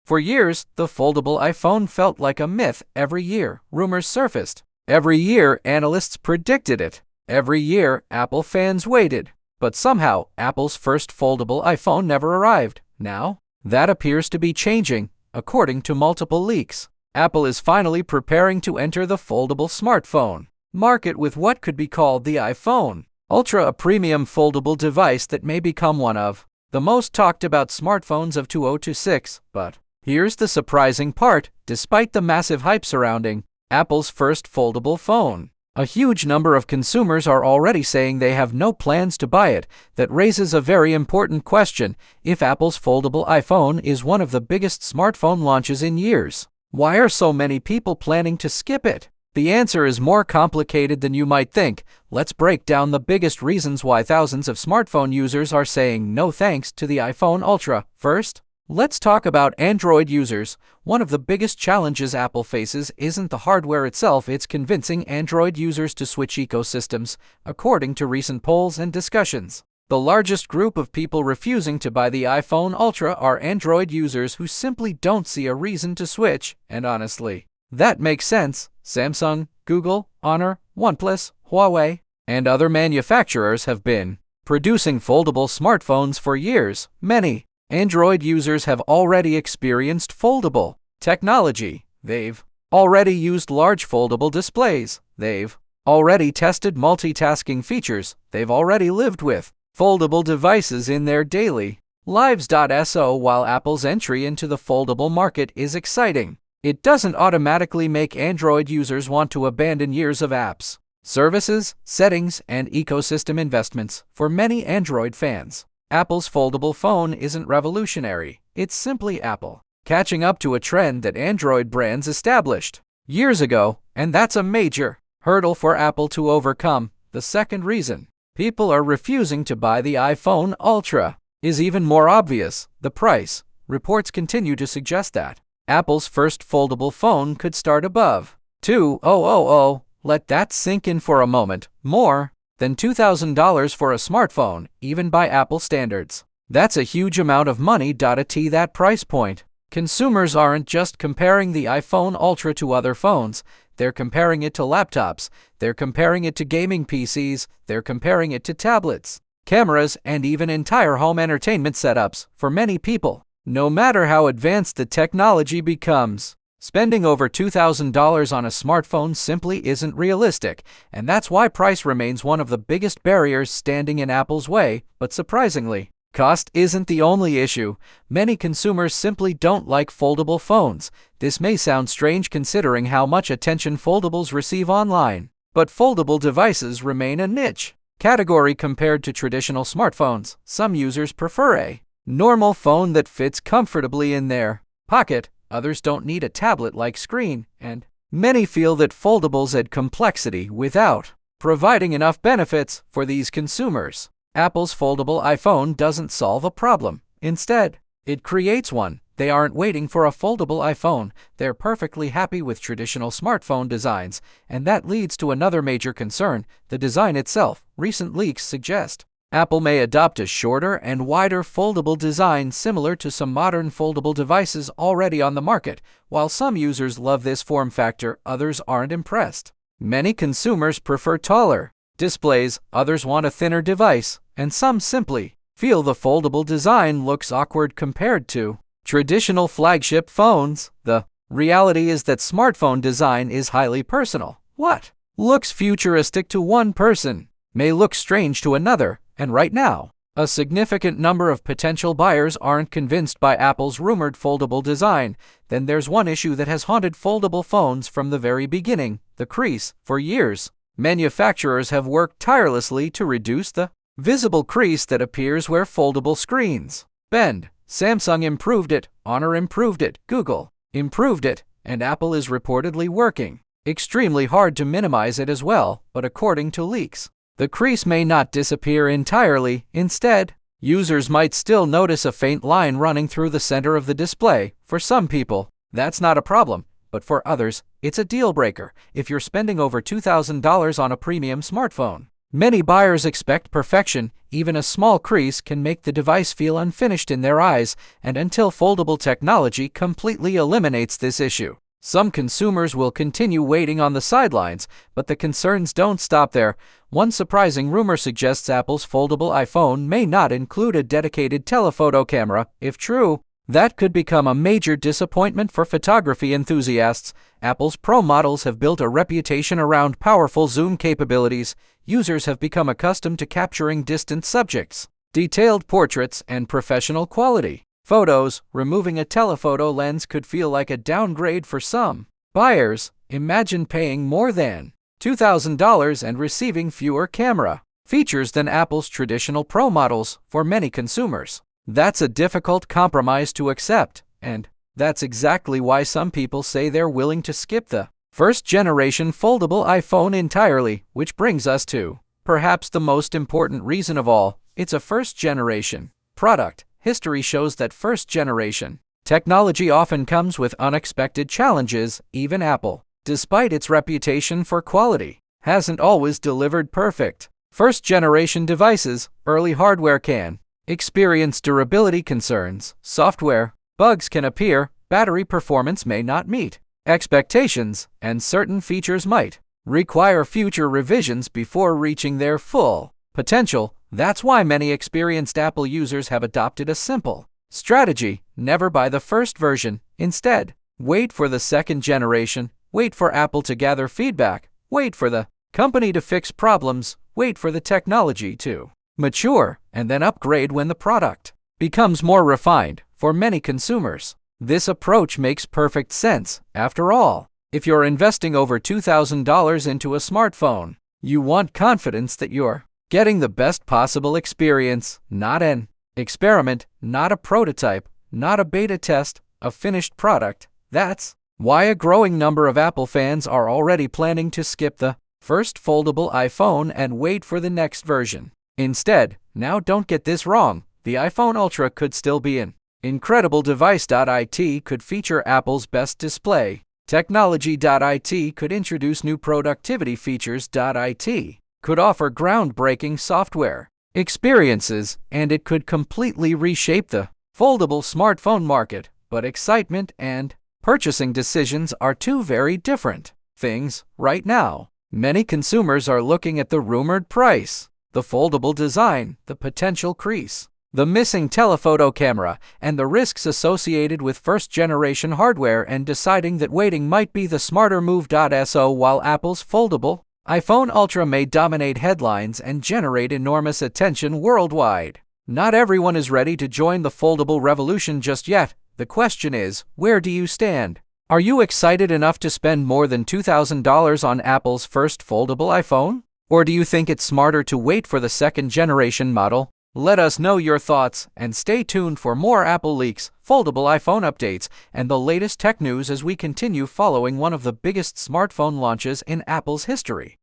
For years, the foldable iPhone felt like a myth. Every year, rumors surfaced. Every year, analysts predicted it. Every year, Apple fans waited. But somehow, Apple's first foldable iPhone never arrived. Now, that appears to be changing, according to multiple leaks. Apple is finally preparing to enter the foldable smartphone market with what could be called the iPhone Ultra, a premium foldable device that may become one of the most talked about smartphones of 2026. But here's the surprising part: despite the massive hype surrounding Apple's first foldable phone, a huge number of consumers are already saying they have no plans to buy it. That raises a very important question: if Apple's foldable iPhone is one of the biggest smartphone launches in years, why are so many people planning to skip it? The answer is more complicated than you might think. Let's break down the biggest reasons why thousands of smartphone users are saying no thanks to the iPhone Ultra. First, let's talk about Android users. One of the biggest challenges Apple faces isn't the hardware itself, it's convincing Android users to switch ecosystems, according to recent polls and discussions. The largest group of people refusing to buy the iPhone Ultra are Android users who simply don't see a reason to switch, and honestly, that makes sense. Samsung, Google, Honor, OnePlus, Huawei, and other manufacturers have been producing foldable smartphones for years. Many Android users have already experienced foldable technology. They've already used large foldable displays. They've already tested multitasking features. They've already lived with foldable devices in their daily lives. So while Apple's entry into the foldable market is exciting, it doesn't automatically make Android users want to abandon years of apps, services, settings, and ecosystem investments. For many Android fans, Apple's foldable phone isn't revolutionary. It's simply Apple catching up to a trend that Android brands established years ago, and that's a major hurdle for Apple to overcome. The second reason people are refusing to buy the iPhone Ultra is even more obvious: the price. Reports continue to suggest that Apple's first foldable phone could start above $2,000. Let that sink in for a moment. More than $2,000 for a smartphone, even by Apple standards. That's a huge amount of money. At that price point, consumers aren't just comparing the iPhone Ultra to other phones. They're comparing it to laptops. They're comparing it to gaming PCs. They're comparing it to tablets, cameras, and even entire home entertainment setups. For many people, no matter how advanced the technology becomes, spending over $2,000 on a smartphone simply isn't realistic, and that's why price remains one of the biggest barriers standing in Apple's way. But surprisingly, cost isn't the only issue. Many consumers simply don't like foldable phones. This may sound strange considering how much attention foldables receive online, but foldable devices remain a niche category compared to traditional smartphones. Some users prefer a normal phone that fits comfortably in their pocket. Others don't need a tablet-like screen, and many feel that foldables add complexity without providing enough benefits for these consumers. Apple's foldable iPhone doesn't solve a problem. Instead, it creates one. They aren't waiting for a foldable iPhone. They're perfectly happy with traditional smartphone designs, and that leads to another major concern: the design itself. Recent leaks suggest Apple may adopt a shorter and wider foldable design similar to some modern foldable devices already on the market. While some users love this form factor, others aren't impressed. Many consumers prefer taller displays, others want a thinner device, and some simply feel the foldable design looks awkward compared to traditional flagship phones. The reality is that smartphone design is highly personal. What looks futuristic to one person may look strange to another. And right now, a significant number of potential buyers aren't convinced by Apple's rumored foldable design. Then there's one issue that has haunted foldable phones from the very beginning: the crease. For years, manufacturers have worked tirelessly to reduce the visible crease that appears where foldable screens bend. Samsung improved it, Honor improved it, Google improved it, and Apple is reportedly working extremely hard to minimize it as well. But according to leaks, the crease may not disappear entirely. Instead, users might still notice a faint line running through the center of the display. For some people, that's not a problem, but for others, it's a deal breaker. If you're spending over $2,000 on a premium smartphone, Many buyers expect perfection. Even a small crease can make the device feel unfinished in their eyes, and until foldable technology completely eliminates this issue, some consumers will continue waiting on the sidelines, but the concerns don't stop there. One surprising rumor suggests Apple's foldable iPhone may not include a dedicated telephoto camera. If true, that could become a major disappointment for photography enthusiasts. Apple's Pro models have built a reputation around powerful zoom capabilities. Users have become accustomed to capturing distant subjects, detailed portraits, and professional quality photos. Removing a telephoto lens could feel like a downgrade for some buyers. Imagine paying more than $2,000 and receiving fewer camera features than Apple's traditional Pro models. For many consumers, that's a difficult compromise to accept, and that's exactly why some people say they're willing to skip the first-generation foldable iPhone entirely. Which brings us to perhaps the most important reason of all: it's a first-generation product. History shows that first-generation technology often comes with unexpected challenges. Even Apple, despite its reputation for quality, hasn't always delivered perfect first-generation devices. Early hardware can experience durability concerns, software bugs can appear, battery performance may not meet expectations, and certain features might require future revisions before reaching their full potential. That's why many experienced Apple users have adopted a simple strategy: never buy the first version. Instead, wait for the second generation, wait for Apple to gather feedback, wait for the company to fix problems, wait for the technology to mature, and then upgrade when the product becomes more refined. For many consumers, this approach makes perfect sense. After all, if you're investing over $2,000 into a smartphone, you want confidence that you're getting the best possible experience, not an experiment, not a prototype, not a beta test, a finished product. That's why a growing number of Apple fans are already planning to skip the first foldable iPhone and wait for the next version. Instead, now don't get this wrong, the iPhone Ultra could still be an incredible device. It could feature Apple's best display technology. It could introduce new productivity features. It could offer groundbreaking software experiences, and it could completely reshape the foldable smartphone market. But excitement and purchasing decisions are two very different things. Right now, many consumers are looking at the rumored price, the foldable design, the potential crease, the missing telephoto camera, and the risks associated with first-generation hardware, and deciding that waiting might be the smarter move. So while Apple's foldable iPhone Ultra may dominate headlines and generate enormous attention worldwide, not everyone is ready to join the foldable revolution just yet. The question is, where do you stand? Are you excited enough to spend more than $2,000 on Apple's first foldable iPhone? Or do you think it's smarter to wait for the second-generation model? Let us know your thoughts, and stay tuned for more Apple leaks, foldable iPhone updates, and the latest tech news as we continue following one of the biggest smartphone launches in Apple's history.